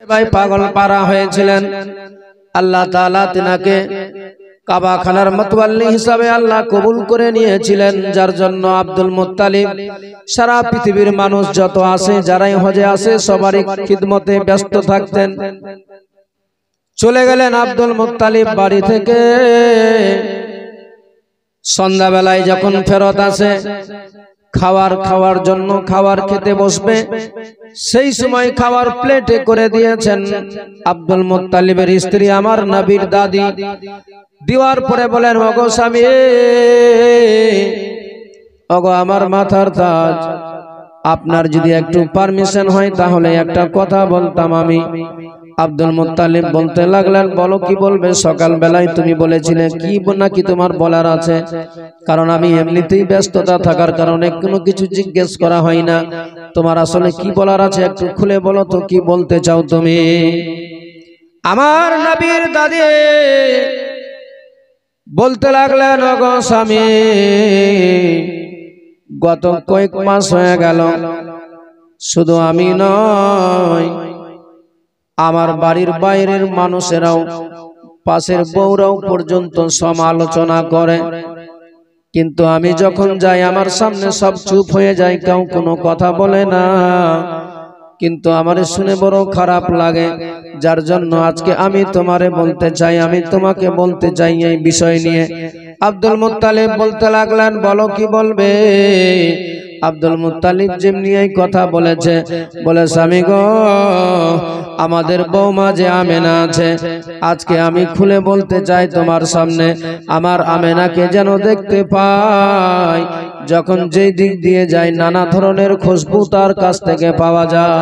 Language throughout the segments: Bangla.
ভাই পাগল পারা হয়েছিলেন। আল্লাহ তাআলা তিনাকে কাবা খানার মুতাওয়াল্লি হিসাবে আল্লাহ কবুল করে নিয়েছিলেন, যার জন্য আব্দুল মুত্তালিব সারা পৃথিবীর মানুষ যত আছে যারাই হজে আছে সবারই খিদমতে ব্যস্ত থাকতেন। চলে গেলেন আব্দুল মুত্তালিব বাড়ি থেকে। সন্ধ্যাবেলায় যখন ফেরত আসে খাওয়ার জন্য খাবার খেতে বসবে, সেই সময় খাবার প্লেটে করে দিয়েছেন আব্দুল মুত্তালিবের স্ত্রী আমার নবীর দাদি। দেওয়ার পরে বলেন, ওগো স্বামী, ওগো আমার মাথার তাজ, আপনার যদি একটু পারমিশন হয় তাহলে একটা কথা বলতাম আমি। আব্দুল মুত্তালিব বলতে লাগলেন, বলো কি বলবে? সকাল বেলায় তুমি বলেছিলে কি নাকি তোমার বলার আছে? কারণ আমি এমনিতেই ব্যস্ততা থাকার কারণে কোনো কিছু জিজ্ঞেস করা হয় না। তোমার আসলে কি বলার আছে একটু খুলে বলো তো, কি বলতে চাও তুমি? আমার নবীর দাদি বলতে লাগলেন, ওগো স্বামী, গত কয়েক মাস হয়ে গেল শুধু আমি নয়, আমার বাড়ির বাইরের মানুষেরাও, পাশের বউরাও পর্যন্ত সমালোচনা করে, কিন্তু আমি যখন যাই আমার সামনে সব চুপ হয়ে যায়, কেউ কোনো কথা বলে না। কিন্তু আমার শুনে বড় খারাপ লাগে, যার জন্য আজকে আমি তোমারে বলতে চাই, আমি তোমাকে বলতে চাই এই বিষয় নিয়ে। আব্দুল মুত্তালিব বলতে লাগলেন, বলো কি বলবে? আব্দুল মুত্তালিব যেমনি এই কথা বলেছে, বলে, স্বামী গো, আমাদের বৌমা যে আমেনা আছে, আজকে আমি খুলে বলতে চাই তোমার সামনে, আমার আমেনাকে যেন দেখতে পাই, যখন যেই দিক দিয়ে যায় নানা ধরনের খুশবু তার কাছ থেকে পাওয়া যায়।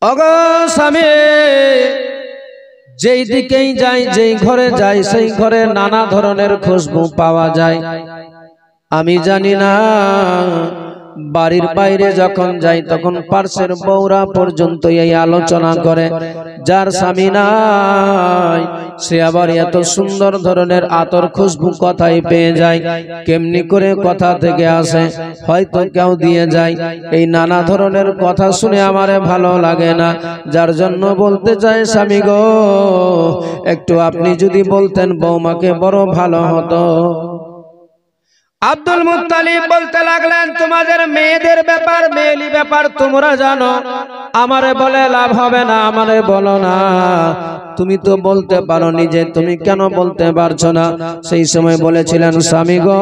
ওগো স্বামী, যেই দিকেই যাই, যেই ঘরে যাই, সেই ঘরে নানা ধরনের খুশবু পাওয়া যায়। আমি জানি না, বাড়ির বাইরে যখন যাই তখন পার্শ্বের বউরা পর্যন্ত এই আলোচনা করে, যার স্বামী নাই সে আবার এত সুন্দর ধরনের আতর খুশবু কথাই পেয়ে যায়। কেমনি করে কথা থেকে আসে, হয়তো কেউ দিয়ে যায়। এই নানা ধরনের কথা শুনে আমারে ভালো লাগে না, যার জন্য বলতে চাই, স্বামী গো, একটু আপনি যদি বলতেন বৌমাকে বড় ভালো হতো। আব্দুল মুত্তালিব বলতে লাগলেন, তোমাদের মেয়েদের ব্যাপার, মেয়েলি ব্যাপার তোমরা জানো, আমারে বলে লাভ হবে না, আমারে বলো না। তুমি তো বলতে পারো নিজে, তুমি কেন বলতে পারছো না? সেই সময় বলেছিলেন, স্বামী গো,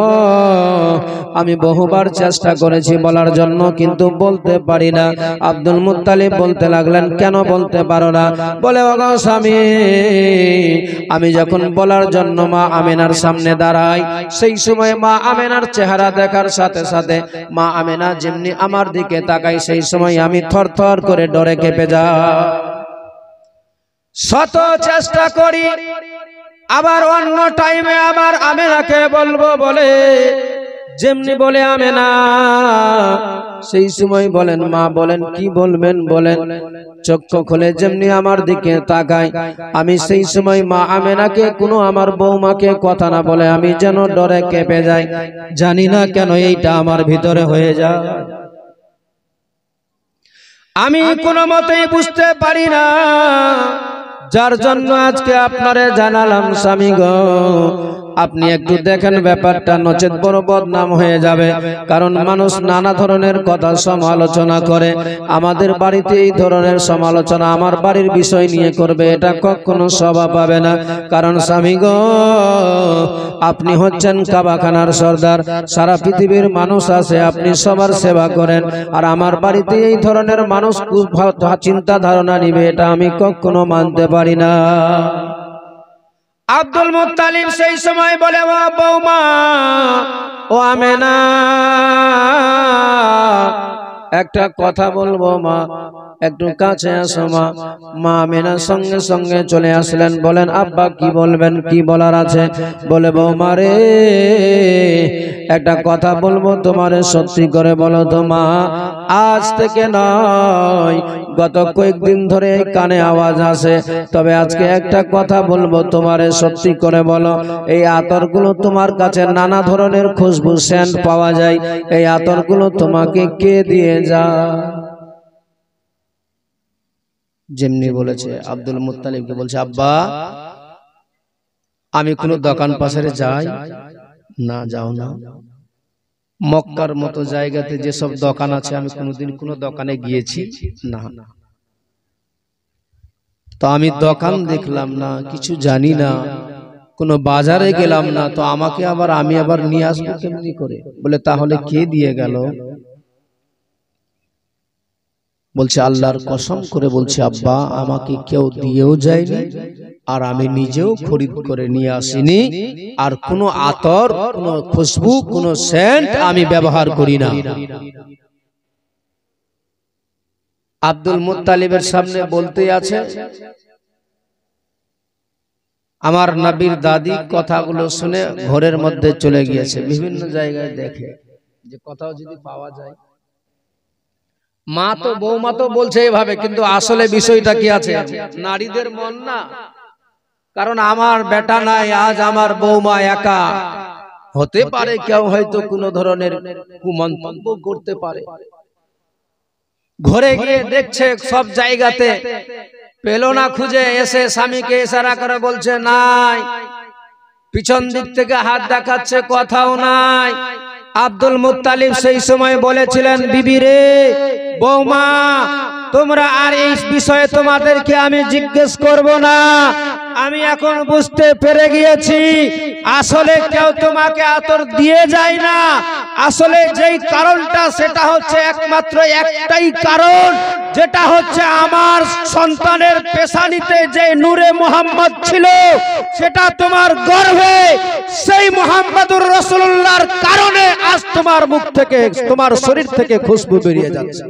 আমি বহুবার চেষ্টা করেছি বলার জন্য, কিন্তু বলতে পারি না। আব্দুল মুত্তালিব বলতে লাগলেন, কেন বলতে পারো না? বলে, ওগো স্বামী, আমি যখন বলার জন্য মা আমেনার সামনে দাঁড়াই, সেই সময় মা আমেনার চেহারা দেখার সাথে সাথে মা আমেনা যেমনি আমার দিকে তাকাই, সেই সময় আমি থরথর করে ডরে কেঁপে যাই। শত চেষ্টা করি, আবার অন্য টাইমে আমার আমেনাকে বলবো বলে, যেমনি বলে আমেনা, সেই সময় বলেন মা, বলেন কি বলবেন বলেন। চক্ষু খুলে যেমনি আমার দিকে তাকাই, আমি সেই সময় মা আমেনাকে, কোনো আমার বৌমাকে কথা না বলে আমি যেন ডরে কেঁপে যাই। জানি না কেন এইটা আমার ভিতরে হয়ে যায়, আমি কোনো মতেই বুঝতে পারি না, যার জন্য আজকে আপনারে জানালাম। স্বামী গো, আপনি একটু দেখেন ব্যাপারটা, নচেত বড় বদনাম হয়ে যাবে। কারণ মানুষ নানা ধরনের কথা সমালোচনা করে, আমাদের বাড়িতে এই ধরনের সমালোচনা আমার বাড়ির বিষয় নিয়ে করবে, এটা কখনো শোভা পাবে না। কারণ স্বামী গো, আপনি হচ্ছেন কাবাখানার সর্দার, সারা পৃথিবীর মানুষ আছে, আপনি সবার সেবা করেন, আর আমার বাড়িতে এই ধরনের মানুষ চিন্তা ধারণা নিবে, এটা আমি কখনো মানতে পারি না। আব্দুল মুত্তালিব সেই সময় বলে, ও বৌমা, ও আমেনা, একটা কথা বলবো মা, একটু কাছে আসো মা। মা আমেনা সঙ্গে সঙ্গে চলে আসলেন, বলেন, আব্বা কি বলবেন, কি বলার আছে? বলে, বৌমা রে, একটা কথা বলবো, তোমারে সত্যি করে বলো তো মা, আজ থেকে নয়, গত কয়েকদিন ধরে কানে আওয়াজ আসে, তবে আজকে একটা কথা বলবো, তোমারে সত্যি করে বলো, এই আতরগুলো তোমার কাছে নানা ধরনের খুশবু সেন্ট পাওয়া যায়, এই আতরগুলো তোমাকে কে দিয়ে যায়? যেমনি বলেছে আব্দুল মুত্তালিবকে বলছে, আব্বা আমি কোনো দোকান পাশে যাই না? যাও না। মক্কার মতো জায়গাতে যেসব দোকান আছে আমি কোনোদিন কোনো দোকানে গিয়েছি না। তো আমি দোকান দেখলাম না, কিছু জানি না, কোনো বাজারে গেলাম না, তো আমাকে আমি আবার নিয়ে আসবো কেমনি করে? বলে তাহলে কে দিয়ে গেল? বলছে আল্লাহর কসম করে বলছে আব্বা আমাকে কেউ দিয়েও যায়নি, আর আমি নিজেও খরিদ করে নিয়ে আসিনি, আর কোনো আতর, কোনো খুশবু, কোনো সেন্ট আমি ব্যবহার করি না। আব্দুল মুত্তালিবের সামনে বলতে আছে, আমার নবীর দাদি কথাগুলো শুনে ঘরের মধ্যে চলে গিয়েছে। বিভিন্ন জায়গায় দেখে যে কোথাও যদি পাওয়া যায়, মা তো বৌমা তো বলছে এভাবে, কিন্তু আসলে বিষয়টা কি আছে? নারীদের মন না, কারণ আমার বেটা নাই, আজ আমার বৌমা একা, হতে পারে কেউ হয়তো কোনো ধরনের কুমন্তব্য করতে পারে। ঘরে গিয়ে দেখছে সব জায়গাতে, পেল না খুঁজে, এসে স্বামীকে ইশারা করে বলছে নাই, পিছন দিক থেকে হাত দেখাচ্ছে, কথাও নাই। আব্দুল মুত্তালিব সেই সময় বলেছিলেন, বিবি রে, বৌমা, তোমরা আর এই বিষয়ে তোমাদেরকে আমি জিজ্ঞেস করব না, আমি এখন বুঝতে পেরে গিয়েছি আসলে কেউ তোমাকে আতর দিয়ে যায় না। আসলে যেই কারণটা, সেটা হচ্ছে একমাত্র একটাই কারণ, যেটা হচ্ছে আমার সন্তানের পেশানিতে যে নূরে মুহাম্মদ ছিল, সেটা তোমার গর্ভে সেই মুহাম্মদুর রাসূলুল্লাহর কারণে আজ তোমার মুখ থেকে, তোমার শরীর থেকে খুশবু বেরিয়ে যাচ্ছে।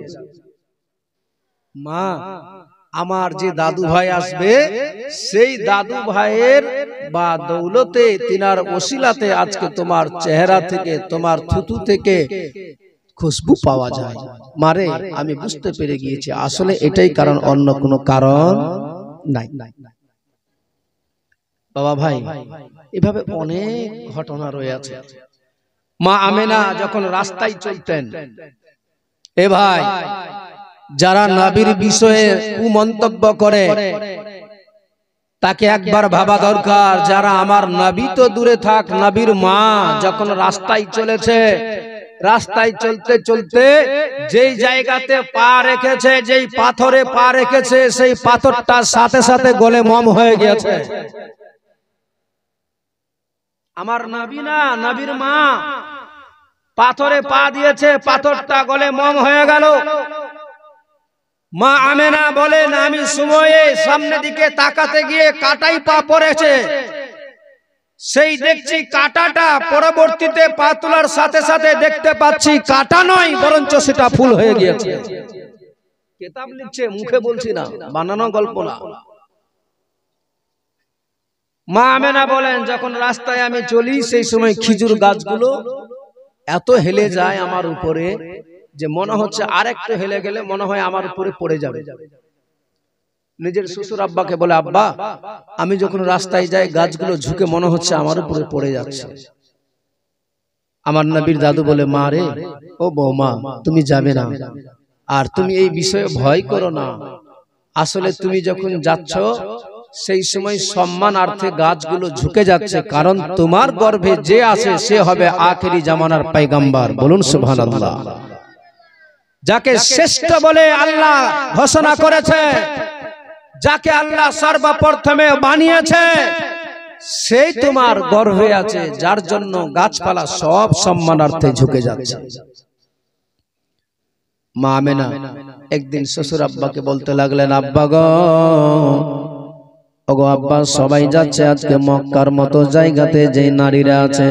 মা, আমার যে দাদু ভাই আসবে, সেই দাদু ভাইয়ের বা দৌলতে, তিনার ওসিলাতে আজকে তোমার চেহারা থেকে, তোমার থুতু থেকে খুশবু পাওয়া যায়। মারে, আমি বুঝতে পেরে গিয়েছি আসলে এটাই কারণ, অন্য কোনো কারণ নাই। বাবা ভাই, এভাবে অনেক ঘটনা রয়েছে। মা আমেনা যখন রাস্তায় চলতেন, এ ভাই, যারা নবীর বিষয়ে কুমন্তব্য করে তাকে একবার ভাবা দরকার। যারা আমার নবী তো দূরে থাক, নবীর মা যখন রাস্তায় চলেছে, রাস্তায় চলতে চলতে যেই জায়গাতে পা রেখেছে, যেই পাথরে পা রেখেছে, সেই পাথরটার সাথে সাথে গলে মম হয়ে গেছে। আমার নবী না, নবীর মা পাথরে পা দিয়েছে, পাথরটা গলে মম হয়ে গেল। মা আমেনা বলেন, আমি সময়ে সামনে দিকে তাকাতে গিয়ে কাটাই পা পড়েছে, সেই দেখছি কাটাটা, পরবর্তীতে পা তোলার সাথে সাথে দেখতে পাচ্ছি কাটা নয়, বরঞ্চ সেটা ফুল হয়ে গিয়েছে। কিতাব লিখছে, মুখে বলছি না, বানানো গল্প না। মা আমেনা বলেন, যখন রাস্তায় আমি চলি, সেই সময় খেজুর গাছগুলো এত হেলে যায় আমার উপরে, যে মনে হচ্ছে আরেকটু হেলে গেলে মনে হয় আমার উপরে পড়ে যাবে। নিজের শ্বশুর আব্বাকে বলে, আব্বা, আমি যখন রাস্তায় যাই, গাছগুলো ঝুঁকে মনে হচ্ছে আমার উপরে পড়ে যাচ্ছে। আমার নবীর দাদু বলে, মা রে, ও বৌমা, তুমি যাবে না, আর তুমি এই বিষয়ে ভয় করো না। আসলে তুমি যখন যাচ্ছ, সেই সময় সম্মানার্থে গাছগুলো ঝুঁকে যাচ্ছে, কারণ তোমার গর্ভে যে আছে সে হবে আখেরি জামানার পয়গম্বর। বলুন সুবহানাল্লাহ। যাকে শ্রেষ্ঠ বলে আল্লাহ ঘোষণা করেছে, যাকে আল্লাহ সর্বপ্রথমে বানিয়েছে, সেই তোমার গর্ভে আছে, যার জন্য গাছপালা সব সম্মানার্থে ঝুঁকে যাচ্ছে। মা আমেনা একদিন শ্বশুর আব্বাকে বলতে লাগলেন, আব্বা গো, ওগো আব্বা, সবাই যাচ্ছে আজকে মক্কার মতো জায়গাতে, যে নারীরা আছে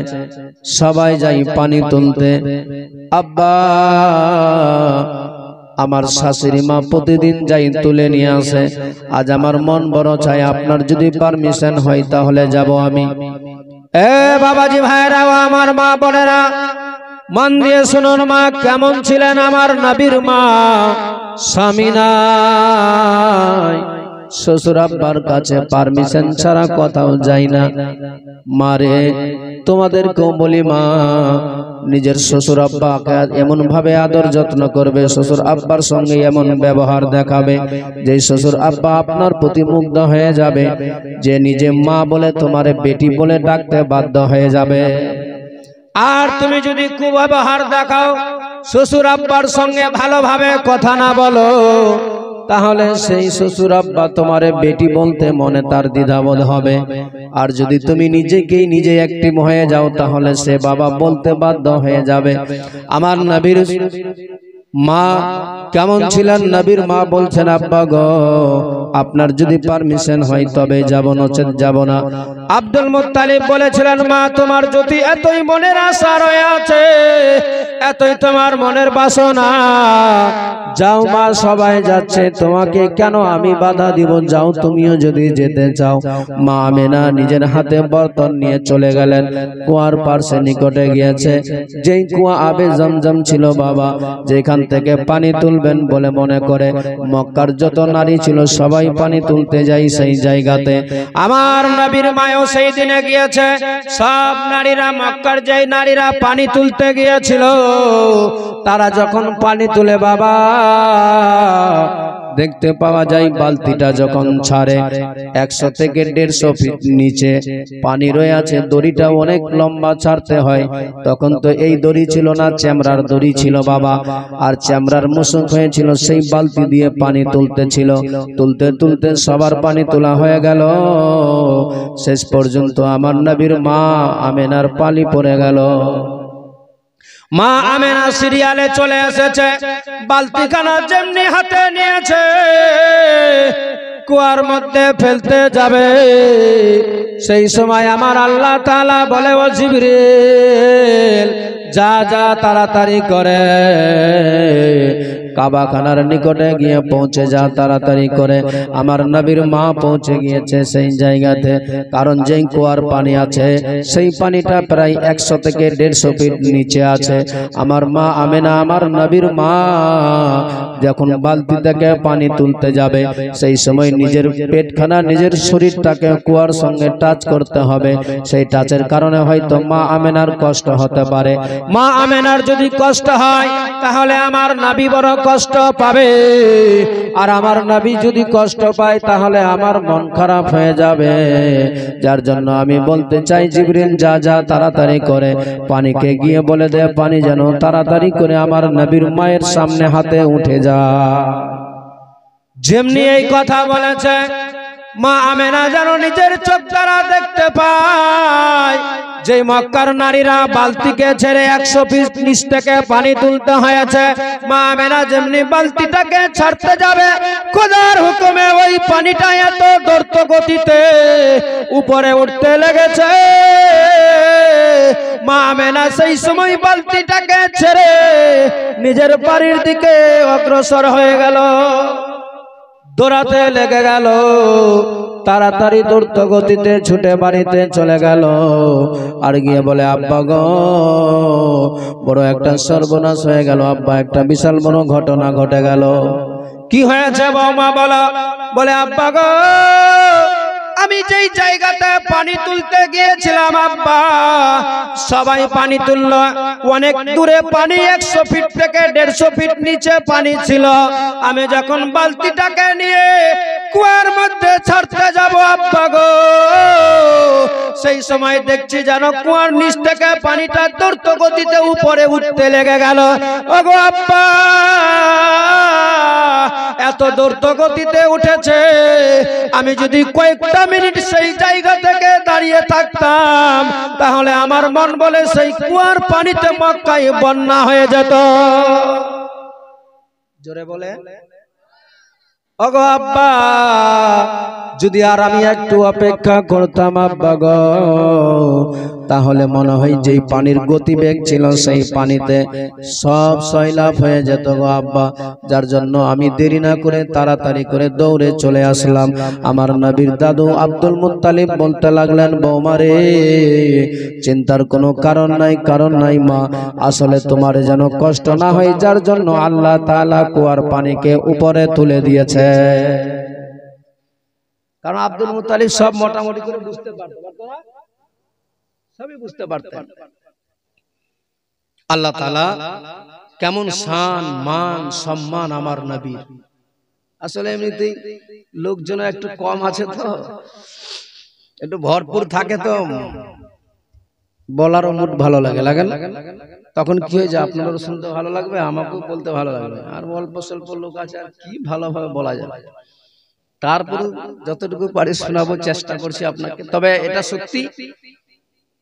সবাই যাই পানি তুলতে। আব্বা, আমার শাশুড়ি মা প্রতিদিন যাই তুলে নিয়ে আসে, আজ আমার মন বড় চাই, আপনার যদি পারমিশন হয় তাহলে যাব আমি। এ বাবাজি ভাইরা, আমার মা বোনেরা, মন দিয়ে শুনুন, মা কেমন ছিলেন আমার নবীর মা। স্বামী নাই, শ্বশুর আব্বার কাছে পারমিশন ছাড়া কোথাও যাই না। মারে তোমাদেরকেও বলি মা, নিজের শ্বশুর আব্বাকে এমন ভাবে আদর যত্ন করবে, শ্বশুর আব্বার সঙ্গে এমন ব্যবহার দেখাবে যে শ্বশুর আব্বা আপনার প্রতি মুগ্ধ হয়ে যাবে, যে নিজে মা বলে তোমারে বেটি বলে ডাকতে বাধ্য হয়ে যাবে। আর তুমি যদি কুব্যবহার দেখাও, শ্বশুর আব্বার সঙ্গে ভালোভাবে কথা না বলো, তাহলে সেই শ্বশুর আব্বা তোমারে বেটি বলতে মনে তার দ্বিধাবোধ হবে। আর যদি তুমি নিজেকেই নিজে অ্যাক্টিভ হয়ে যাও, তাহলে সে বাবা বলতে বাধ্য হয়ে যাবে। আমার নবীর মা কেমন ছিলেন? নবীর মা বলছেন, আব্বা গো, আপনার যদি পারমিশন হয় তবে যাব, নচেত যাব না। আব্দুল মুত্তালিব বলেছিলেন, মা তোমার যদি এতই মনের আশা রয়ে আছে, এতই তোমার মনের বাসনা, যাও মা, সবাই যাচ্ছে, তোমাকে কেন আমি বাধা দিব? যাও, তুমিও যদি যেতে চাও। মা আমেনা নিজের হাতে বর্তন নিয়ে চলে গেলেন, কুয়ার পার্শ্বে নিকটে গিয়েছে। যেই কুয়া আবে জমজম ছিল বাবা, যেখান থেকে পানি তুলবেন বলে মনে করে মক্কার যত নারী ছিল সবাই পানি তুলতে যাই সেই জায়গাতে। আমার নবীর মায়ও সেই দিনে গিয়েছে। সব নারীরা, মক্কার যেই নারীরা পানি তুলতে গিয়েছিল, তারা যখন পানি তুলে বাবা, দেখতে পাওয়া যায় বালতিটা যখন ছাড়ে 100 থেকে 150 ফিট নিচে পানি রয়ে আছে। দড়িটা অনেক লম্বা ছাড়তে হয়। তখন তো এই দড়ি ছিল না, চামড়ার দড়ি ছিল বাবা। আর চামড়ার মুসুক হয়েছিল, সেই বালতি দিয়ে পানি তুলতেছিল। তুলতে তুলতে সবার পানি তোলা হয়ে গেল। শেষ পর্যন্ত আমার নবীর মা আমেনার পালি পড়ে গেল। মা আমেনা সিরিয়ালে চলে এসেছে, বালতিখানা যেমনি হাতে নিয়েছে, কুয়ার মধ্যে ফেলতে যাবে, সেই সময় আমার আল্লাহ তাআলা বলে, ও জিবরিল, যা যা তাড়াতাড়ি করে কাবাখানার নিকটে গিয়ে পৌঁছে যা, তাড়াতাড়ি করে। আমার নবীর মা পৌঁছে গিয়েছে সেই জায়গাতে, কারণ যেই কুয়ার পানি আছে সেই পানিটা প্রায় 100 থেকে 150 ফিট নিচে আছে। আমার মা আমেনা, আমার নবীর মা, যখন বালতি থেকে পানি তুলতে যাবে, সেই সময় নিজের পেটখানা, নিজের শরীরটাকে কুয়ার সঙ্গে টাচ করতে হবে। সেই টাচের কারণে হয়তো মা আমেনার কষ্ট হতে পারে। মা আমেনার যদি কষ্ট হয়, তাহলে আমার নবী বড় কষ্ট পাবে। আর আমার নবী যদি কষ্ট পায়, তাহলে আমার মন খারাপ হয়ে যাবে। যার জন্য আমি বলতে চাই, জিবরিল যা যা তাড়াতাড়ি করে পানিকে গিয়ে বলে দে, পানি যেন তাড়াতাড়ি করে আমার নবীর মায়ের সামনে হাতে উঠে যা। যেমনি এই কথা বলেছে, মা আমেনা যেন নিজের চোখ দ্বারা দেখতে পায় যে মক্কার নারীরা বালতিকে ছেড়ে 100 ফিট নিচ থেকে পানি তুলতে হয়েছে। মা আমেনা যেমনি বালতিটাকে ছাড়তে যাবে, খোদার হুকুমে ওই পানিটা এত দ্রুত গতিতে উপরে উঠতে লেগেছে। মা আমেনা সেই সময় বালতিটাকে ছেড়ে নিজের বাড়ির দিকে অগ্রসর হয়ে গেল, দৌড়াতে লেগে গেল। তাড়াতাড়ি দ্রুত গতিতে ছুটে বাড়িতে চলে গেল। আর গিয়ে বলে, আব্বা গো, বড় একটা সর্বনাশ হয়ে গেল আব্বা, একটা বিশাল বড় ঘটনা ঘটে গেল। কি হয়েছে বৌমা বলো? বলে, আব্বা গো, আমি যেই জায়গাতে পানি তুলতে গিয়েছিলাম আব্বা, সবাই পানি তুললো, অনেক দূরে পানি, 100 ফিট থেকে 150 ফিট নিচে পানি ছিল। আমি যখন বালতিটাকে নিয়ে কুয়ার মধ্যে ছাড়তে যাব আব্বা গো, সেই সময় দেখছি যেন কুয়ার নিচ থেকে পানিটা দ্রুত গতিতে উপরে উঠতে লেগে গেল। ওগো আব্বা, এত দ্রুত গতিতে উঠেছে, আমি যদি কয়েকটা মিনিট সেই জায়গা থেকে দাঁড়িয়ে থাকতাম, তাহলে আমার মন বলে সেই কুয়ার পানিতে মক্কায় বন্যা হয়ে যেত। জোরে বলে, ওগো আব্বা, যদি আর আমি একটু অপেক্ষা করতাম আব্বা গো, তাহলে মনে হয় যেই পানির গতিবেগ ছিল সেই পানিতে সব সয়লাভ হয়ে যেত গো আব্বা। যার জন্য আমি দেরি না করে তাড়াতাড়ি করে দৌড়ে চলে আসলাম। আমার নবীর দাদু আব্দুল মুত্তালিব বলতে লাগলেন, বৌমা রে, চিন্তার কোনো কারণ নাই মা, আসলে তোমার যেন কষ্ট না হয়, যার জন্য আল্লাহ তাআলা কুয়ার পানিকে উপরে তুলে দিয়েছে। কারণ আব্দুল মুত্তালিব সব মোটামুটি করে বুঝতে পারতো না, সবই বুঝতে পারতেন। আল্লাহ তাআলা কেমন শান মান সম্মান আমার নবীর। আসলে এমনিতেই লোকজন একটু কম আছে তো, একটু ভরপুর থাকে তো বলারও মুড ভালো লাগে, লাগে না? তখন কি হয়ে যায়, আপনাদেরও শুনতে ভালো লাগবে, আমাকেও বলতে ভালো লাগবে। আর অল্প স্বল্প লোক আছে, আর কি ভালোভাবে বলা যাবে। তারপরে যতটুকু পারি শোনাবো, চেষ্টা করছি আপনাকে। তবে এটা সত্যি,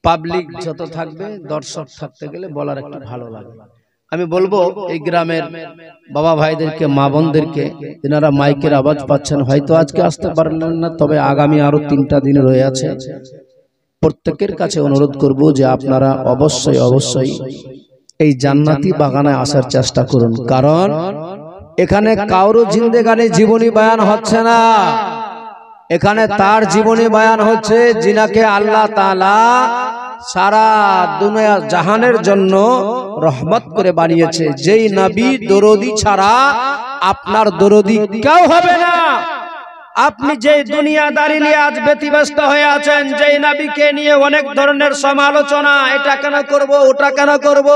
পাবলিক যত থাকবে, দর্শক থাকতে গেলে বলার একটু ভালো লাগে। আমি বলবো এই গ্রামের বাবা ভাইদেরকে, মা বোনদেরকে, যারা মাইকের আওয়াজ পাচ্ছেন, হয়তো আজকে আসতে পারলেন না, তবে আগামী আরো 3টা দিন রয়ে আছে। প্রত্যেকের কাছে অনুরোধ করব যে আপনারা অবশ্যই অবশ্যই এই জান্নাতি বাগানে আসার চেষ্টা করুন। কারণ এখানে কারো জিন্দেগানি জীবনী বয়ান হচ্ছে না, এখানে তার জীবনী বয়ান হচ্ছে যিনাকে আল্লাহ তাআলা সারা দুনিয়া জাহানের জন্য রহমত করে বানিয়েছে। যেই নবী দরদি ছাড়া আপনার দরদি কেউ হবে না। আপনি যে দুনিয়াদারি নিয়ে আজ ব্যতিব্যস্ত হয়ে আছেন, যেই নবীকে নিয়ে অনেক ধরনের সমালোচনা, এটা কেন করব, ওটা কেন করব,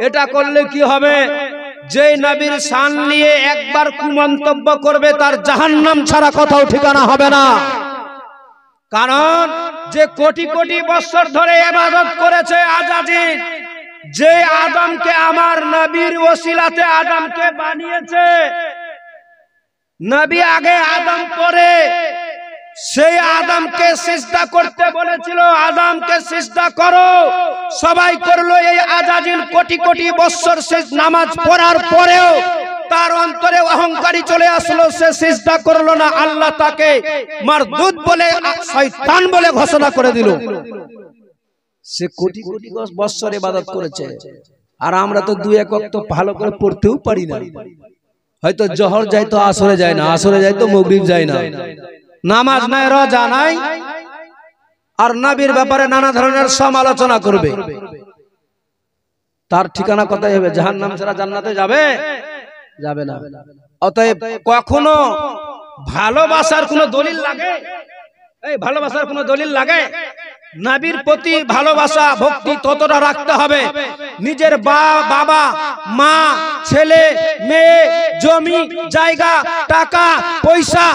এটা করলে কি হবে, যেই নবীর শান নিয়ে একবার কুমন্তব্য করবে, তার জাহান্নাম ছাড়া কোথাও ঠিকানা হবে না। কারণ যে কোটি কোটি বছর ধরে ইবাদত করেছে আজাজিল, যে আদমকে আমার নবীর ওসিলাতে আদমকে বানিয়েছে, নবী আগে আদম পরে, সেই আদমকে সিজদা করতে বলেছিল, আদমকে সিজদা করো, সবাই করলো। এই আজাজিল কোটি কোটি বছর সে নামাজ পড়ার পরেও তার অন্তরে অহংকারী চলে আসলো, সে সিজদা করলো না। আল্লাহ তাকে মারদুদ বলে, শয়তান বলে ঘোষণা করে দিল। সে কোটি কোটি বছর ইবাদত করেছে, আর আমরা তো 2-1 ওয়াক্ত ভালো করে পড়তেও পারি না। হয়তো জোহর যাই তো আসরে যায় না, আসরে যাই তো মাগরিব যায় না, নামাজ নাই, রোজা নাই, আর নবীর ব্যাপারে নানা ধরনের সমালোচনা করবে। তার ঠিকানা কোথায় হবে? জাহান্নাম ছাড়া জান্নাতে যাবে? যাবে না। অতএব কখনো ভালোবাসার কোনো দলিল লাগে? এই ভালোবাসার কোনো দলিল লাগে? নবীর প্রতি ভালোবাসা ভক্তি ততটা রাখতে হবে। নিজের বাবা মা ছেলে মেয়ে জমি জায়গা টাকা পয়সা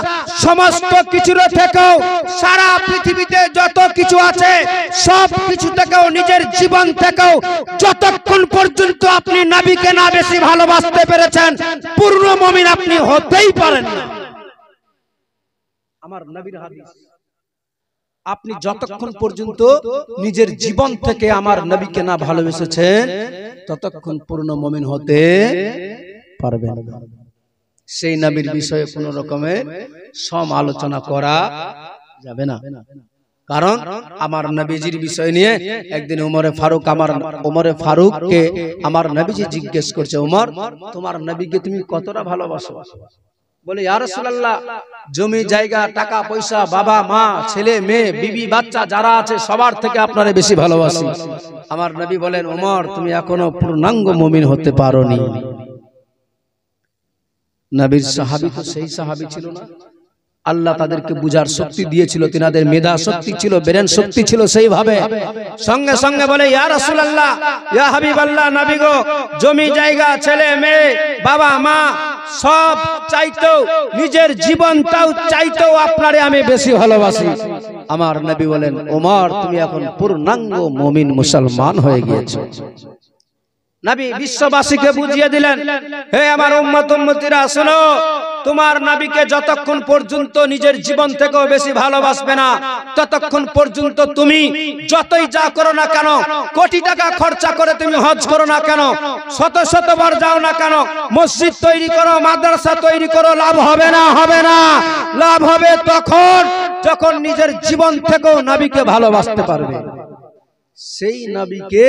সমস্ত কিছুর থেকেও, সারা পৃথিবীতে যত কিছু আছে সব কিছু থেকেও, নিজের জীবন থেকেও, যতক্ষণ পর্যন্ত আপনি নবীকে না বেশি ভালোবাসতে পেরেছেন, পূর্ণ মুমিন আপনি হতেই পারেন না। আমার নবীর হাদিস, আপনি যতক্ষণ পর্যন্ত নিজের জীবন থেকে আমার নবীকে না ভালোবেসেছেন, ততক্ষণ পূর্ণ মুমিন হতে পারবেন না। সেই নবীর বিষয়ে কোন রকমের সমালোচনা করা যাবে না। কারণ আমার নবীজির বিষয় নিয়ে একদিন উমরে ফারুককে আমার নবীজি জিজ্ঞেস করছে, উমর, তোমার নবীকে তুমি কতটা ভালোবাসো? বলে, ইয়া রাসূলুল্লাহ, জমি জায়গা টাকা পয়সা বাবা মা ছেলে মেয়ে বিবি বাচ্চা যারা আছে সবার থেকে আপনারে বেশি ভালোবাসি। আমার নবী বলেন, ওমর, তুমি এখনো পূর্ণাঙ্গ মুমিন হতে পারোনি। নবীর সাহাবী তো সেই সাহাবী ছিল না? আল্লাহ তাদেরকে বুঝার শক্তি দিয়েছিল, তিনাদের মেধা শক্তি ছিল, ব্রেন শক্তি ছিল, সেইভাবে সঙ্গে সঙ্গে বলে, ইয়া রাসূলুল্লাহ, ইয়া হাবিবাল্লাহ, নবী গো, জমি জায়গা ছেলে মেয়ে বাবা মা সব চাইতেও, নিজের জীবনটাও চাইতেও আপনারে আমি বেশি ভালোবাসি। আমার নবী বলেন, ওমর, তুমি এখন পূর্ণাঙ্গ মুমিন মুসলমান হয়ে গিয়েছো। নবী বিশ্ববাসীকে বুঝিয়ে দিলেন, হে আমার উম্মত উম্মতিরা, শোনো, তোমার নবীকে যতক্ষণ পর্যন্ত নিজের জীবন থেকেও বেশি ভালোবাসবে না, ততক্ষণ পর্যন্ত তুমি যতই যা করো না কেন, কোটি টাকা খরচা করে তুমি হজ করো না কেন, শত শতবার যাও না কেন, মসজিদ তৈরি করো, মাদ্রাসা তৈরি করো, লাভ হবে না। হবে না, লাভ হবে তখন যখন নিজের জীবন থেকেও নবীকে ভালোবাসতে পারবে। সেই নবীকে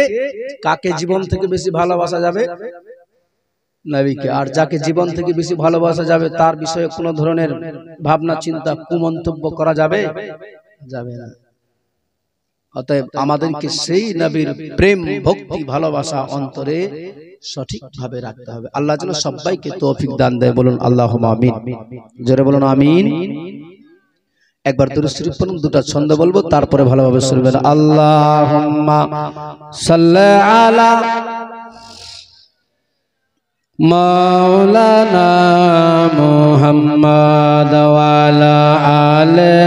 কাকে জীবন থেকে বেশি ভালোবাসা যাবে? নবীকে। আর যাকে জীবন থেকে বেশি ভালোবাসা যাবে, তার বিষয়ে কোনো ধরনের ভাবনা চিন্তা কুমন্তব্য করা যাবে? যাবে না। অতএব আমাদেরকে সেই নবীর প্রেম ভক্তি ভালোবাসা অন্তরে সঠিকভাবে রাখতে হবে। আল্লাহ যেন সবাইকে তৌফিক দান দেয়, বলুন আল্লাহুম্মা আমিন। জোরে বলুন আমিন। একবার দুরূদ শরীফ পড়ুন, দুটো ছন্দ বলবো, তারপরে ভালোভাবে শুনবেন। আল্লাহুম্মা সাল্লি আলা মাওলানা মুহাম্মাদ ওয়া আলা আলি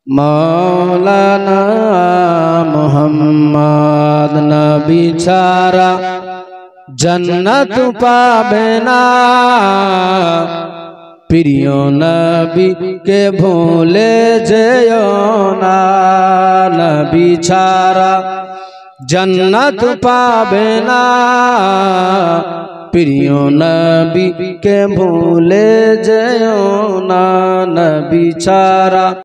মাওলানা মুহাম্মাদ। নবী ছাড়া জান্নাত পাবে না, প্রিয় নবীকে ভুলে যেও না। নবী ছাড়া জান্নাত পাবে না, প্রিয় নবীকে ভুলে যেও না। নবী ছাড়া